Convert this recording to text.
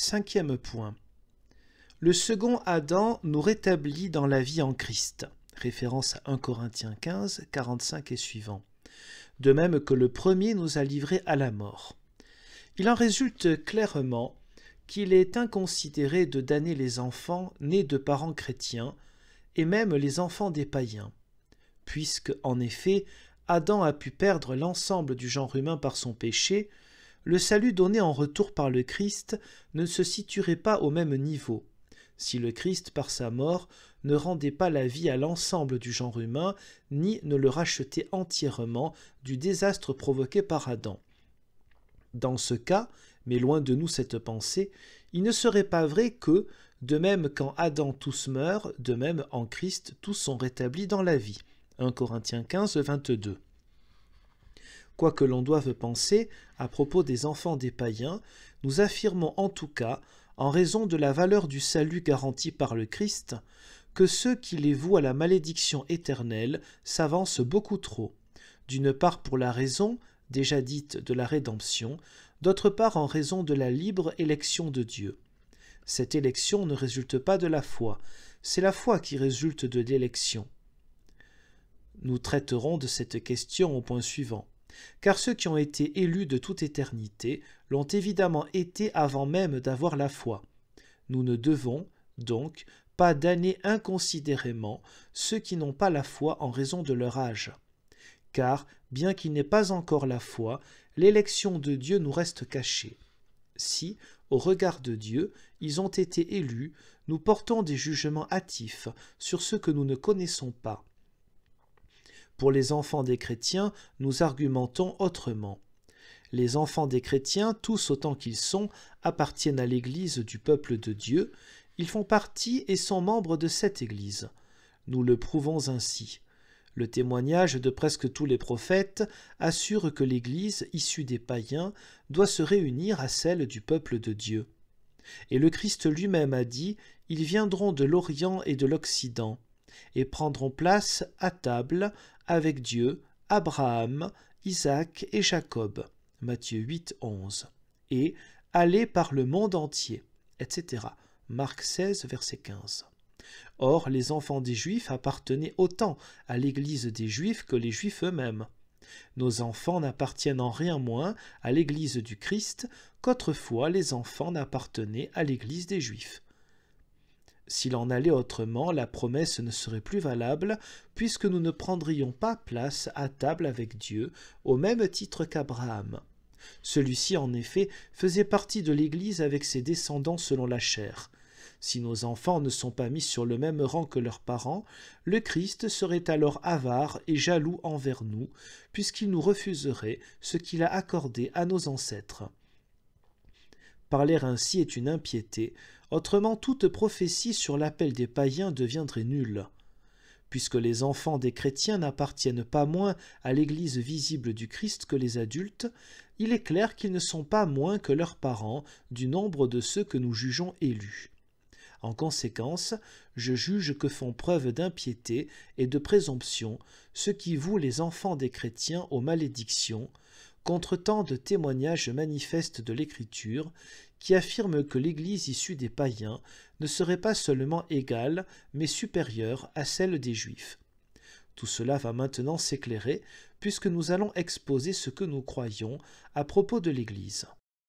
Cinquième point. Le second Adam nous rétablit dans la vie en Christ. Référence à 1 Corinthiens 15, 45 et suivants. De même que le premier nous a livrés à la mort. Il en résulte clairement qu'il est inconsidéré de damner les enfants nés de parents chrétiens, et même les enfants des païens, puisque, en effet, Adam a pu perdre l'ensemble du genre humain par son péché, le salut donné en retour par le Christ ne se situerait pas au même niveau, si le Christ, par sa mort, ne rendait pas la vie à l'ensemble du genre humain, ni ne le rachetait entièrement du désastre provoqué par Adam. Dans ce cas, mais loin de nous cette pensée, il ne serait pas vrai que, de même qu'en Adam tous meurent, de même en Christ tous sont rétablis dans la vie. 1 Corinthiens 15, 22. Quoi que l'on doive penser à propos des enfants des païens, nous affirmons en tout cas, en raison de la valeur du salut garanti par le Christ, que ceux qui les vouent à la malédiction éternelle s'avancent beaucoup trop, d'une part pour la raison, déjà dite de la rédemption, d'autre part en raison de la libre élection de Dieu. Cette élection ne résulte pas de la foi, c'est la foi qui résulte de l'élection. Nous traiterons de cette question au point suivant. Car ceux qui ont été élus de toute éternité l'ont évidemment été avant même d'avoir la foi. Nous ne devons, donc, pas damner inconsidérément ceux qui n'ont pas la foi en raison de leur âge. Car, bien qu'il n'ait pas encore la foi, l'élection de Dieu nous reste cachée. Si, au regard de Dieu, ils ont été élus, nous portons des jugements hâtifs sur ceux que nous ne connaissons pas. Pour les enfants des chrétiens, nous argumentons autrement. Les enfants des chrétiens, tous autant qu'ils sont, appartiennent à l'Église du peuple de Dieu. Ils font partie et sont membres de cette Église. Nous le prouvons ainsi. Le témoignage de presque tous les prophètes assure que l'Église, issue des païens, doit se réunir à celle du peuple de Dieu. Et le Christ lui-même a dit « Ils viendront de l'Orient et de l'Occident, et prendront place à table avec Dieu, Abraham, Isaac et Jacob. » Matthieu 8, 11. Et « aller par le monde entier, etc. » Marc 16, verset 15. Or, les enfants des Juifs appartenaient autant à l'Église des Juifs que les Juifs eux-mêmes. Nos enfants n'appartiennent en rien moins à l'Église du Christ qu'autrefois les enfants n'appartenaient à l'Église des Juifs. S'il en allait autrement, la promesse ne serait plus valable, puisque nous ne prendrions pas place à table avec Dieu, au même titre qu'Abraham. Celui-ci, en effet, faisait partie de l'Église avec ses descendants selon la chair. Si nos enfants ne sont pas mis sur le même rang que leurs parents, le Christ serait alors avare et jaloux envers nous, puisqu'il nous refuserait ce qu'il a accordé à nos ancêtres. Parler ainsi est une impiété, autrement toute prophétie sur l'appel des païens deviendrait nulle. Puisque les enfants des chrétiens n'appartiennent pas moins à l'Église visible du Christ que les adultes, il est clair qu'ils ne sont pas moins que leurs parents du nombre de ceux que nous jugeons élus. En conséquence, je juge que font preuve d'impiété et de présomption ceux qui vouent les enfants des chrétiens aux malédictions, contre tant de témoignages manifestes de l'Écriture, qui affirment que l'Église issue des païens ne serait pas seulement égale, mais supérieure à celle des Juifs. Tout cela va maintenant s'éclairer, puisque nous allons exposer ce que nous croyons à propos de l'Église.